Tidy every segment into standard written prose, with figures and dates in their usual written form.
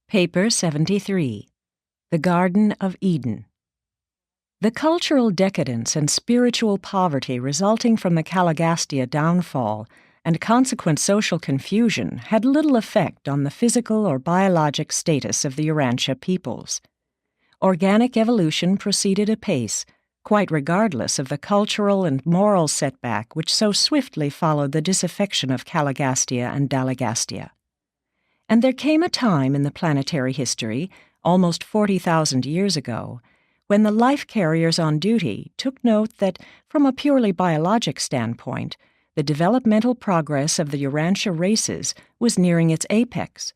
Paper 73, The Garden of Eden. The cultural decadence and spiritual poverty resulting from the Caligastia downfall and consequent social confusion had little effect on the physical or biologic status of the Urantia peoples. Organic evolution proceeded apace, quite regardless of the cultural and moral setback which so swiftly followed the disaffection of Caligastia and Dalagastia. And there came a time in the planetary history, almost 40,000 years ago, when the life carriers on duty took note that, from a purely biologic standpoint, the developmental progress of the Urantia races was nearing its apex.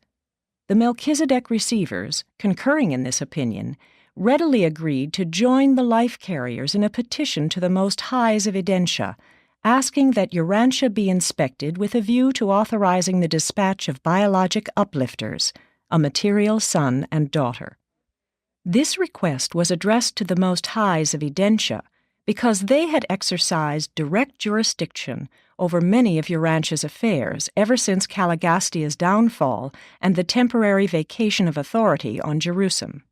The Melchizedek receivers, concurring in this opinion, readily agreed to join the life carriers in a petition to the Most Highs of Edentia, asking that Urantia be inspected with a view to authorizing the dispatch of biologic uplifters, a material son and daughter. This request was addressed to the Most Highs of Edentia because they had exercised direct jurisdiction over many of Urantia's affairs ever since Caligastia's downfall and the temporary vacation of authority on Jerusalem.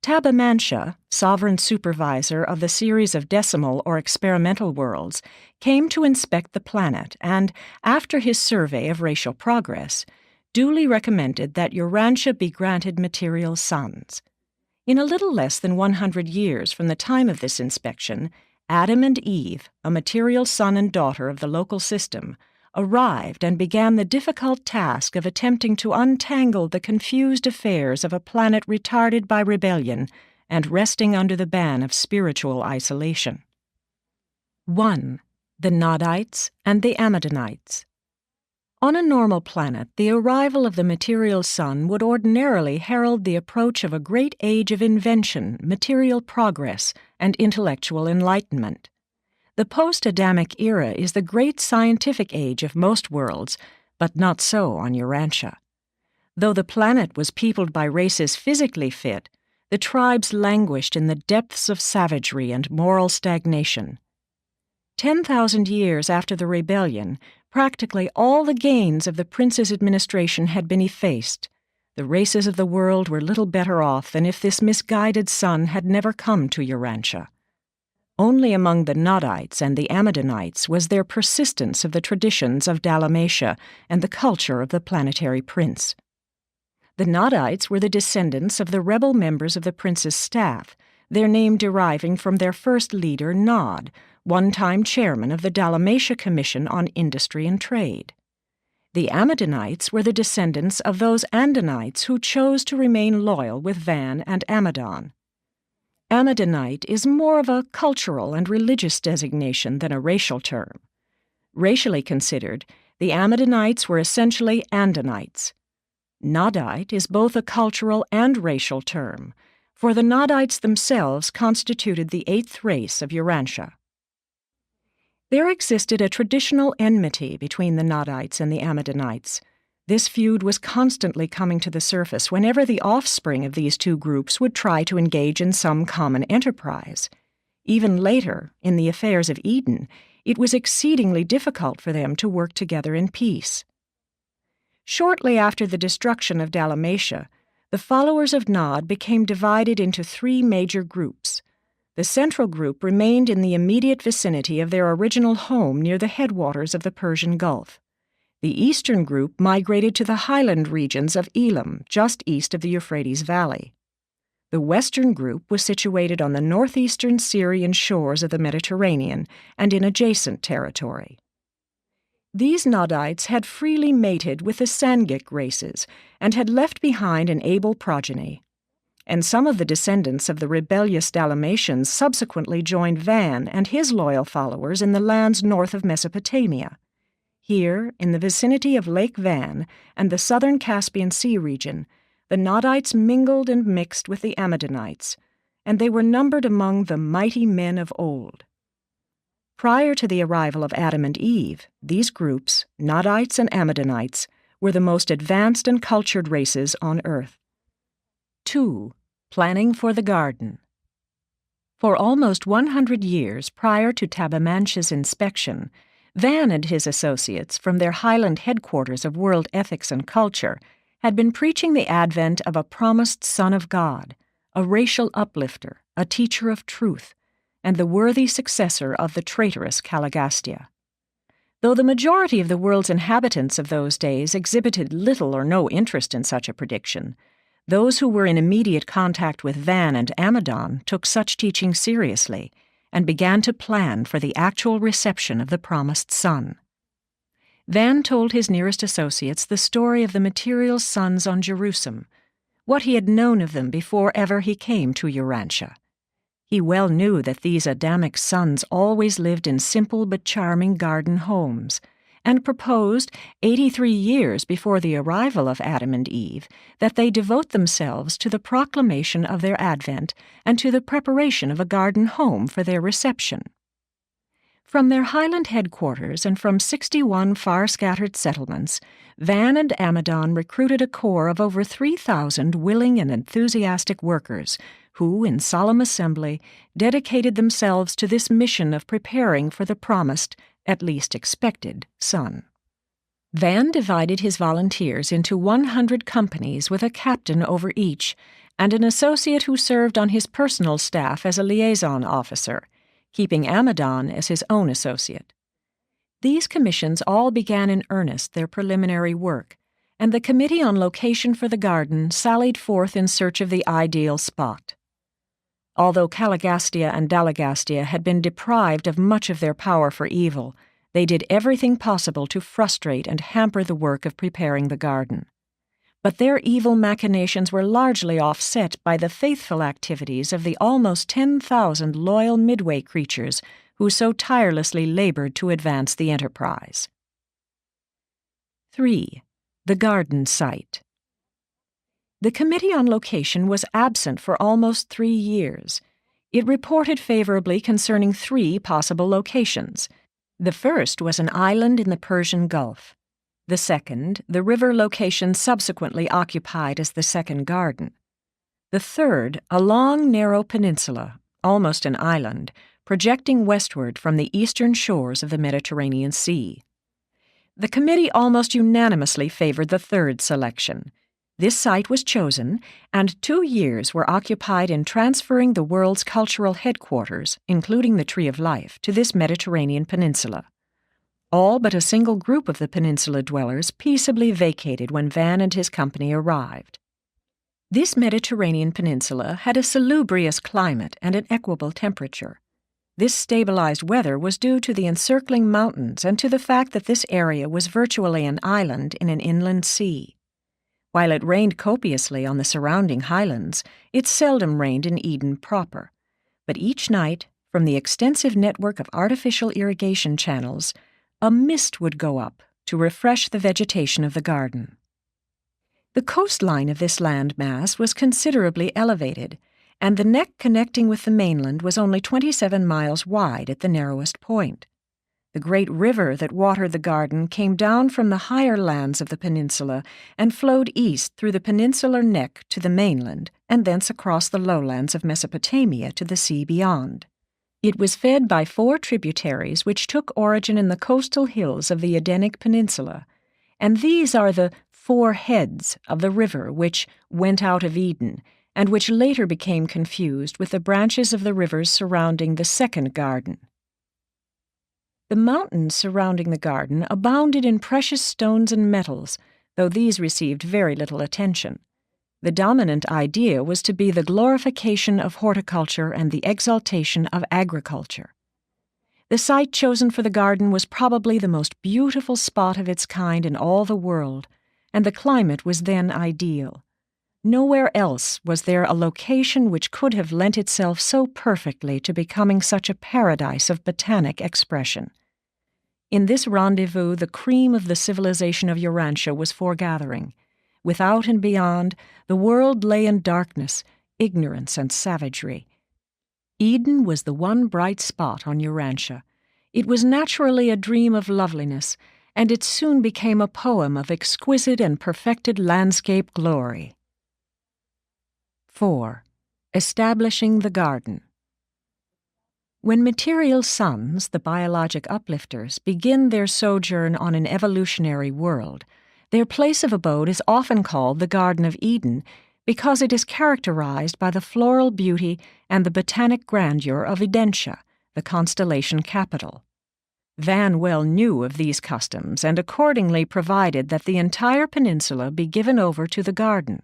Tabamantia, sovereign supervisor of the series of decimal or experimental worlds, came to inspect the planet and, after his survey of racial progress, duly recommended that Urantia be granted material sons. In a little less than 100 years from the time of this inspection, Adam and Eve, a material son and daughter of the local system, arrived and began the difficult task of attempting to untangle the confused affairs of a planet retarded by rebellion and resting under the ban of spiritual isolation. 1. The Nodites and the Amadonites. On a normal planet, the arrival of the material sun would ordinarily herald the approach of a great age of invention, material progress, and intellectual enlightenment. The post-Adamic era is the great scientific age of most worlds, but not so on Urantia. Though the planet was peopled by races physically fit, the tribes languished in the depths of savagery and moral stagnation. 10,000 years after the rebellion, practically all the gains of the prince's administration had been effaced. The races of the world were little better off than if this misguided sun had never come to Urantia. Only among the Nodites and the Amadonites was there persistence of the traditions of Dalmatia and the culture of the planetary prince. The Nodites were the descendants of the rebel members of the prince's staff, their name deriving from their first leader, Nod, one-time chairman of the Dalmatia Commission on Industry and Trade. The Amadonites were the descendants of those Andonites who chose to remain loyal with Van and Amadon. Amadonite is more of a cultural and religious designation than a racial term. Racially considered, the Amadonites were essentially Andonites. Nodite is both a cultural and racial term, for the Nodites themselves constituted the eighth race of Urantia. There existed a traditional enmity between the Nodites and the Amadonites. This feud was constantly coming to the surface whenever the offspring of these two groups would try to engage in some common enterprise. Even later, in the affairs of Eden, it was exceedingly difficult for them to work together in peace. Shortly after the destruction of Dalmatia, the followers of Nod became divided into three major groups. The central group remained in the immediate vicinity of their original home near the headwaters of the Persian Gulf. The eastern group migrated to the highland regions of Elam, just east of the Euphrates Valley. The western group was situated on the northeastern Syrian shores of the Mediterranean and in adjacent territory. These Nodites had freely mated with the Sangic races and had left behind an able progeny. And some of the descendants of the rebellious Dalmatians subsequently joined Van and his loyal followers in the lands north of Mesopotamia. Here, in the vicinity of Lake Van and the southern Caspian Sea region, the Nodites mingled and mixed with the Amadonites, and they were numbered among the mighty men of old. Prior to the arrival of Adam and Eve, these groups, Nodites and Amadonites, were the most advanced and cultured races on Earth. 2. Planning for the Garden. For almost 100 years prior to Tabamantia's inspection, Van and his associates from their highland headquarters of world ethics and culture had been preaching the advent of a promised Son of God, a racial uplifter, a teacher of truth, and the worthy successor of the traitorous Caligastia. Though the majority of the world's inhabitants of those days exhibited little or no interest in such a prediction, those who were in immediate contact with Van and Amidon took such teaching seriously and began to plan for the actual reception of the promised son. Van told his nearest associates the story of the material sons on Jerusalem, what he had known of them before ever he came to Urantia. He well knew that these Adamic sons always lived in simple but charming garden homes, and proposed, 83 years before the arrival of Adam and Eve, that they devote themselves to the proclamation of their advent and to the preparation of a garden home for their reception. From their Highland headquarters and from 61 far-scattered settlements, Van and Amidon recruited a corps of over 3,000 willing and enthusiastic workers who, in solemn assembly, dedicated themselves to this mission of preparing for the promised, at least expected, son. Van divided his volunteers into 100 companies with a captain over each, and an associate who served on his personal staff as a liaison officer, keeping Amidon as his own associate. These commissions all began in earnest their preliminary work, and the Committee on Location for the Garden sallied forth in search of the ideal spot. Although Caligastia and Dalagastia had been deprived of much of their power for evil, they did everything possible to frustrate and hamper the work of preparing the garden. But their evil machinations were largely offset by the faithful activities of the almost 10,000 loyal Midway creatures who so tirelessly labored to advance the enterprise. 3. The garden site. The Committee on Location was absent for almost 3 years. It reported favorably concerning 3 possible locations. The first was an island in the Persian Gulf. The second, the river location subsequently occupied as the second garden. The third, a long, narrow peninsula, almost an island, projecting westward from the eastern shores of the Mediterranean Sea. The committee almost unanimously favored the third selection. This site was chosen, and 2 years were occupied in transferring the world's cultural headquarters, including the Tree of Life, to this Mediterranean peninsula. All but a single group of the peninsula dwellers peaceably vacated when Van and his company arrived. This Mediterranean peninsula had a salubrious climate and an equable temperature. This stabilized weather was due to the encircling mountains and to the fact that this area was virtually an island in an inland sea. While it rained copiously on the surrounding highlands, it seldom rained in Eden proper. But each night, from the extensive network of artificial irrigation channels, a mist would go up to refresh the vegetation of the garden. The coastline of this land mass was considerably elevated, and the neck connecting with the mainland was only 27 miles wide at the narrowest point. The great river that watered the garden came down from the higher lands of the peninsula and flowed east through the peninsular neck to the mainland, and thence across the lowlands of Mesopotamia to the sea beyond. It was fed by 4 tributaries which took origin in the coastal hills of the Edenic Peninsula, and these are the 4 heads of the river which went out of Eden, and which later became confused with the branches of the rivers surrounding the second garden. The mountains surrounding the garden abounded in precious stones and metals, though these received very little attention. The dominant idea was to be the glorification of horticulture and the exaltation of agriculture. The site chosen for the garden was probably the most beautiful spot of its kind in all the world, and the climate was then ideal. Nowhere else was there a location which could have lent itself so perfectly to becoming such a paradise of botanic expression. In this rendezvous, the cream of the civilization of Urantia was foregathering. Without and beyond, the world lay in darkness, ignorance, and savagery. Eden was the one bright spot on Urantia. It was naturally a dream of loveliness, and it soon became a poem of exquisite and perfected landscape glory. 4. Establishing the garden. When material sons, the biologic uplifters, begin their sojourn on an evolutionary world, Their place of abode is often called the Garden of Eden because it is characterized by the floral beauty and the botanic grandeur of Urantia, the constellation capital. Van well knew of these customs and accordingly provided that the entire peninsula be given over to the garden.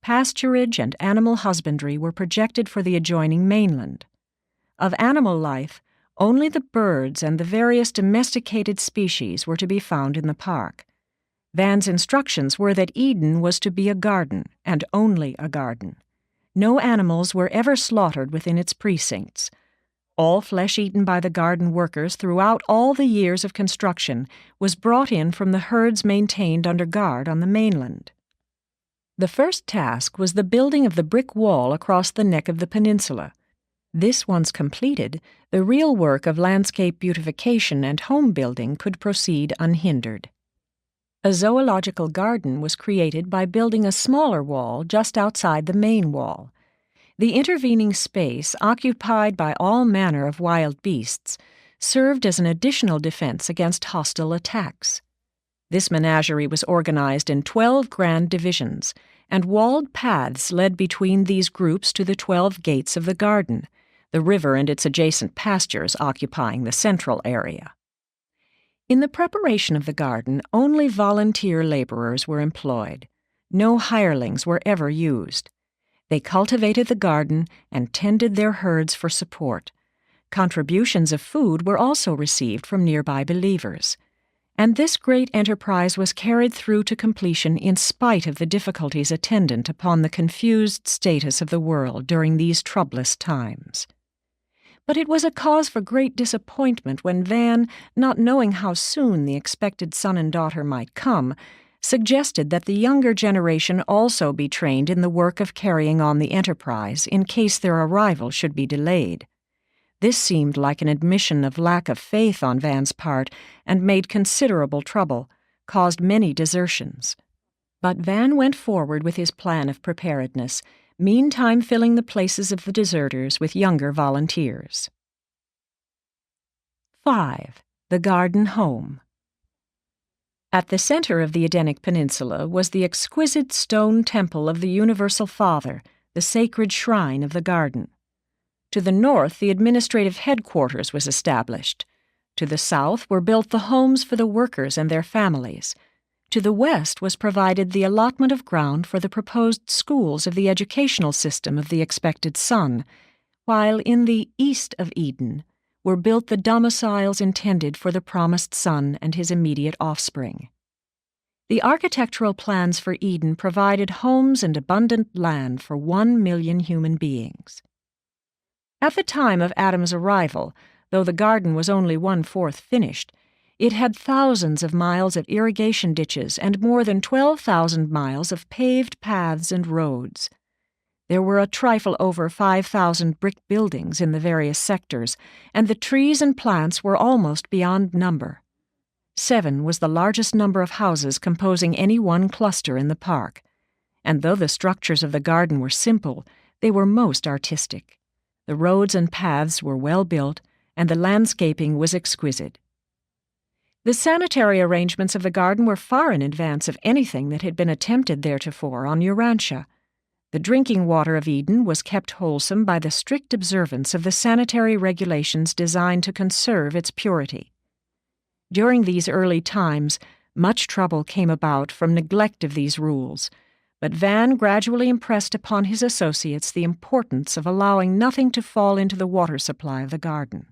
Pasturage and animal husbandry were projected for the adjoining mainland. Of animal life, only the birds and the various domesticated species were to be found in the park. Van's instructions were that Eden was to be a garden, and only a garden. No animals were ever slaughtered within its precincts. All flesh eaten by the garden workers throughout all the years of construction was brought in from the herds maintained under guard on the mainland. The first task was the building of the brick wall across the neck of the peninsula. This once completed, the real work of landscape beautification and home building could proceed unhindered. A zoological garden was created by building a smaller wall just outside the main wall. The intervening space, occupied by all manner of wild beasts, served as an additional defense against hostile attacks. This menagerie was organized in 12 grand divisions, and walled paths led between these groups to the 12 gates of the garden, the river and its adjacent pastures occupying the central area. In the preparation of the garden, only volunteer laborers were employed. No hirelings were ever used. They cultivated the garden and tended their herds for support. Contributions of food were also received from nearby believers. And this great enterprise was carried through to completion in spite of the difficulties attendant upon the confused status of the world during these troublous times. But it was a cause for great disappointment when Van, not knowing how soon the expected son and daughter might come, suggested that the younger generation also be trained in the work of carrying on the enterprise in case their arrival should be delayed. This seemed like an admission of lack of faith on Van's part and made considerable trouble, caused many desertions. But Van went forward with his plan of preparedness, meantime filling the places of the deserters with younger volunteers. 5. The Garden Home. At the center of the Edenic Peninsula was the exquisite stone temple of the Universal Father, the sacred shrine of the garden. To the north, the administrative headquarters was established. To the south were built the homes for the workers and their families. To the west was provided the allotment of ground for the proposed schools of the educational system of the expected son, while in the east of Eden were built the domiciles intended for the promised son and his immediate offspring. The architectural plans for Eden provided homes and abundant land for 1 million human beings. At the time of Adam's arrival, though the garden was only 1/4 finished, it had thousands of miles of irrigation ditches and more than 12,000 miles of paved paths and roads. There were a trifle over 5,000 brick buildings in the various sectors, and the trees and plants were almost beyond number. 7 was the largest number of houses composing any one cluster in the park, and though the structures of the garden were simple, they were most artistic. The roads and paths were well built, and the landscaping was exquisite. The sanitary arrangements of the garden were far in advance of anything that had been attempted theretofore on Urantia. The drinking water of Eden was kept wholesome by the strict observance of the sanitary regulations designed to conserve its purity. During these early times, much trouble came about from neglect of these rules, but Van gradually impressed upon his associates the importance of allowing nothing to fall into the water supply of the garden.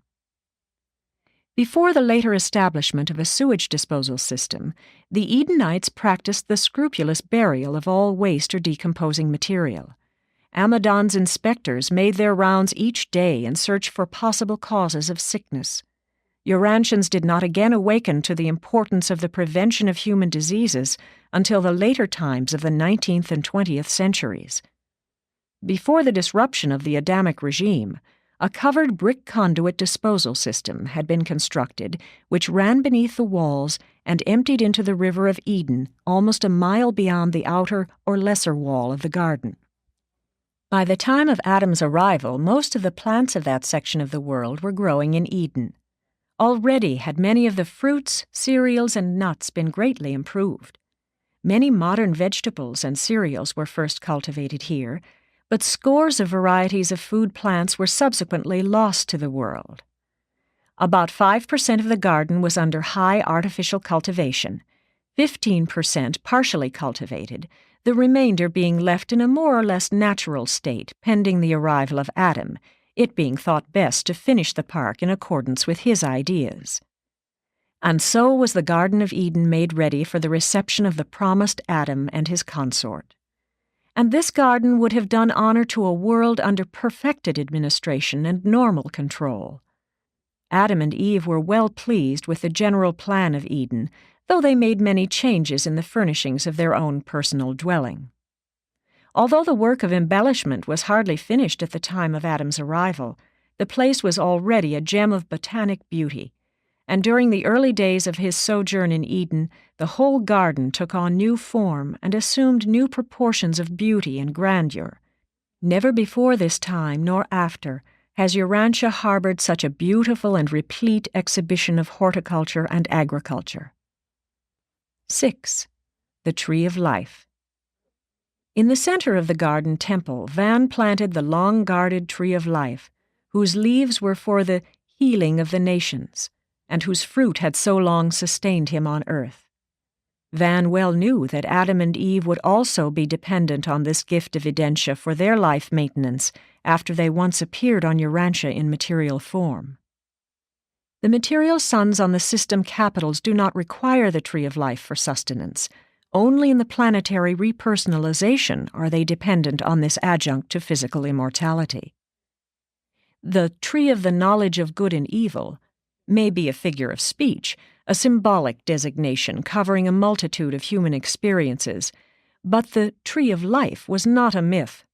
Before the later establishment of a sewage disposal system, the Edenites practiced the scrupulous burial of all waste or decomposing material. Amadon's inspectors made their rounds each day in search for possible causes of sickness. Urantians did not again awaken to the importance of the prevention of human diseases until the later times of the 19th and 20th centuries. Before the disruption of the Adamic regime, a covered brick conduit disposal system had been constructed which ran beneath the walls and emptied into the River of Eden almost a mile beyond the outer or lesser wall of the garden. By the time of Adam's arrival, most of the plants of that section of the world were growing in Eden. Already had many of the fruits, cereals, and nuts been greatly improved. Many modern vegetables and cereals were first cultivated here, but scores of varieties of food plants were subsequently lost to the world. About 5% of the garden was under high artificial cultivation, 15% partially cultivated, the remainder being left in a more or less natural state pending the arrival of Adam, it being thought best to finish the park in accordance with his ideas. And so was the Garden of Eden made ready for the reception of the promised Adam and his consort. And this garden would have done honor to a world under perfected administration and normal control. Adam and Eve were well pleased with the general plan of Eden, though they made many changes in the furnishings of their own personal dwelling. Although the work of embellishment was hardly finished at the time of Adam's arrival, the place was already a gem of botanic beauty, and during the early days of his sojourn in Eden, the whole garden took on new form and assumed new proportions of beauty and grandeur. Never before this time nor after has Urantia harbored such a beautiful and replete exhibition of horticulture and agriculture. 6. The Tree of Life. In the center of the garden temple, Van planted the long-guarded Tree of Life, whose leaves were for the healing of the nations, and whose fruit had so long sustained him on earth. Van well knew that Adam and Eve would also be dependent on this gift of Urantia for their life maintenance after they once appeared on Urantia in material form. The material suns on the system capitals do not require the Tree of Life for sustenance. Only in the planetary repersonalization are they dependent on this adjunct to physical immortality. The Tree of the Knowledge of Good and Evil may be a figure of speech, a symbolic designation covering a multitude of human experiences, but the Tree of Life was not a myth.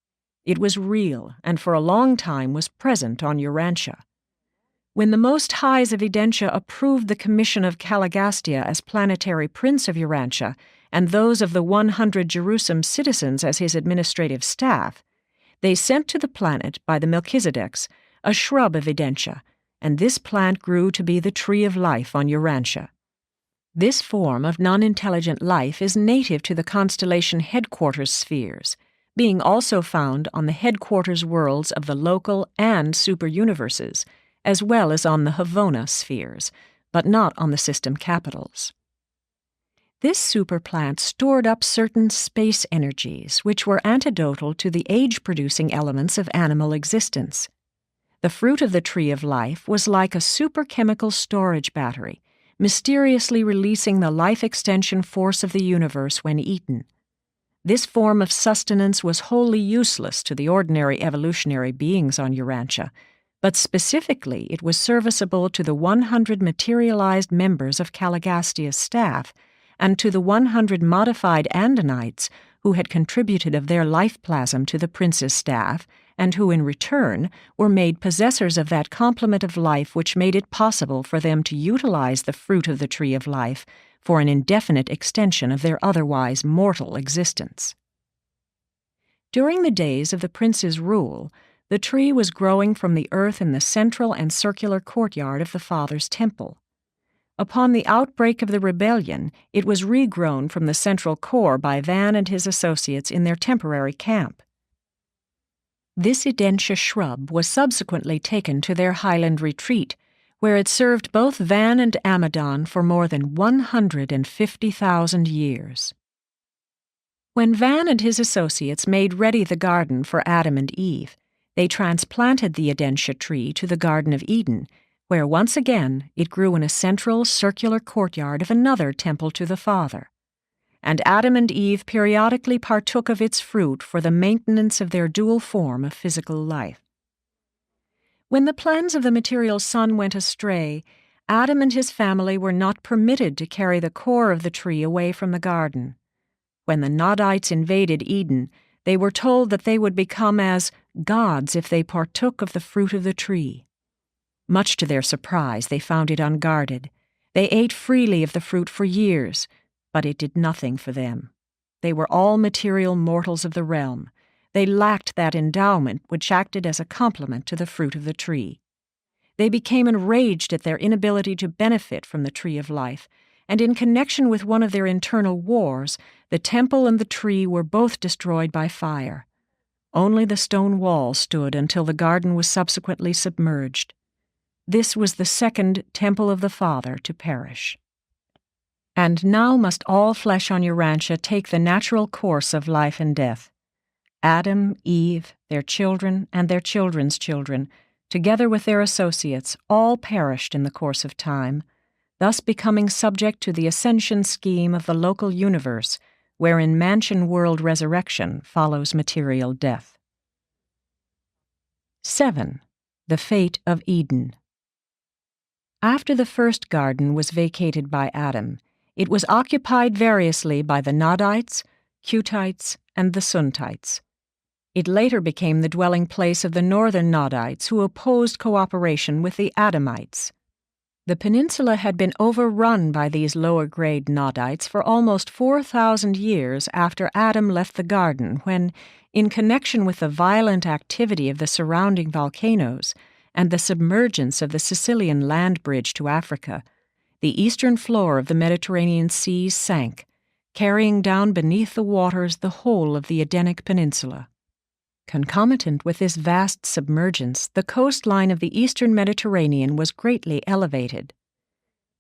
It was real, and for a long time was present on Urantia. When the Most Highs of Urantia approved the commission of Caligastia as planetary prince of Urantia, and those of the 100 Jerusalem citizens as his administrative staff, they sent to the planet, by the Melchizedeks, a shrub of Urantia, and this plant grew to be the Tree of Life on Urantia. This form of non-intelligent life is native to the constellation headquarters spheres, being also found on the headquarters worlds of the local and super-universes, as well as on the Havona spheres, but not on the system capitals. This superplant stored up certain space energies which were antidotal to the age-producing elements of animal existence. The fruit of the Tree of Life was like a superchemical storage battery, mysteriously releasing the life extension force of the universe when eaten. This form of sustenance was wholly useless to the ordinary evolutionary beings on Urantia, but specifically it was serviceable to the 100 materialized members of Caligastia's staff and to the 100 modified Andonites who had contributed of their life plasm to the prince's staff and who in return were made possessors of that complement of life which made it possible for them to utilize the fruit of the Tree of Life for an indefinite extension of their otherwise mortal existence. During the days of the prince's rule, the tree was growing from the earth in the central and circular courtyard of the Father's temple. Upon the outbreak of the rebellion, it was regrown from the central core by Van and his associates in their temporary camp. This Urantia shrub was subsequently taken to their highland retreat, where it served both Van and Amadon for more than 150,000 years. When Van and his associates made ready the garden for Adam and Eve, they transplanted the Urantia tree to the Garden of Eden, where once again it grew in a central circular courtyard of another temple to the Father. And Adam and Eve periodically partook of its fruit for the maintenance of their dual form of physical life. When the plans of the material sun went astray, Adam and his family were not permitted to carry the core of the tree away from the garden. When the Nodites invaded Eden, they were told that they would become as gods if they partook of the fruit of the tree. Much to their surprise, they found it unguarded. They ate freely of the fruit for years, but it did nothing for them. They were all material mortals of the realm. They lacked that endowment which acted as a complement to the fruit of the tree. They became enraged at their inability to benefit from the Tree of Life, and in connection with one of their internal wars, the temple and the tree were both destroyed by fire. Only the stone wall stood until the garden was subsequently submerged. This was the second temple of the Father to perish. And now must all flesh on Urantia take the natural course of life and death. Adam, Eve, their children, and their children's children, together with their associates, all perished in the course of time, thus becoming subject to the ascension scheme of the local universe, wherein mansion world resurrection follows material death. 7. The fate of Eden. After the first garden was vacated by Adam, it was occupied variously by the Nodites, Cutites, and the Suntites. It later became the dwelling place of the northern Nodites, who opposed cooperation with the Adamites. The peninsula had been overrun by these lower-grade Nodites for almost 4,000 years after Adam left the garden when, in connection with the violent activity of the surrounding volcanoes and the submergence of the Sicilian land bridge to Africa, the eastern floor of the Mediterranean Sea sank, carrying down beneath the waters the whole of the Edenic Peninsula. Concomitant with this vast submergence, the coastline of the eastern Mediterranean was greatly elevated.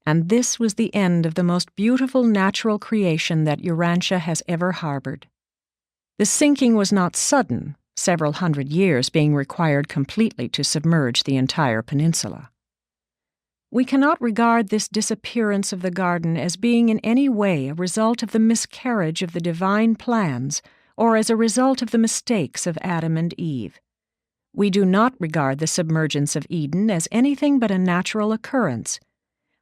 And this was the end of the most beautiful natural creation that Urantia has ever harbored. The sinking was not sudden, several hundred years being required completely to submerge the entire peninsula. We cannot regard this disappearance of the garden as being in any way a result of the miscarriage of the divine plans or as a result of the mistakes of Adam and Eve. We do not regard the submergence of Eden as anything but a natural occurrence,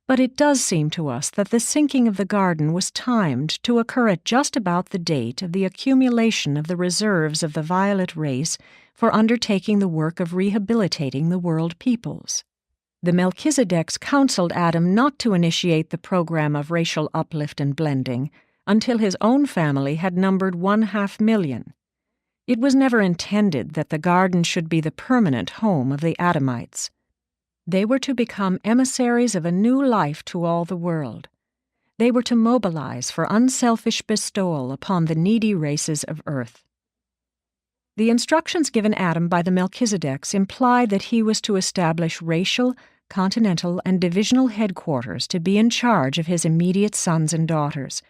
but it does seem to us that the sinking of the garden was timed to occur at just about the date of the accumulation of the reserves of the violet race for undertaking the work of rehabilitating the world peoples. The Melchizedeks counseled Adam not to initiate the program of racial uplift and blending until his own family had numbered 500,000. It was never intended that the garden should be the permanent home of the Adamites. They were to become emissaries of a new life to all the world. They were to mobilize for unselfish bestowal upon the needy races of earth. The instructions given Adam by the Melchizedeks implied that he was to establish racial, continental, and divisional headquarters to be in charge of his immediate sons and daughters,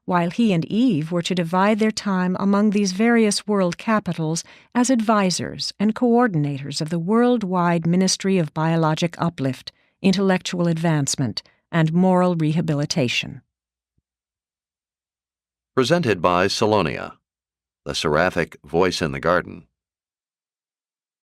while he and Eve were to divide their time among these various world capitals as advisors and coordinators of the worldwide ministry of biologic uplift, intellectual advancement, and moral rehabilitation. Presented by Salonia, the seraphic voice in the garden.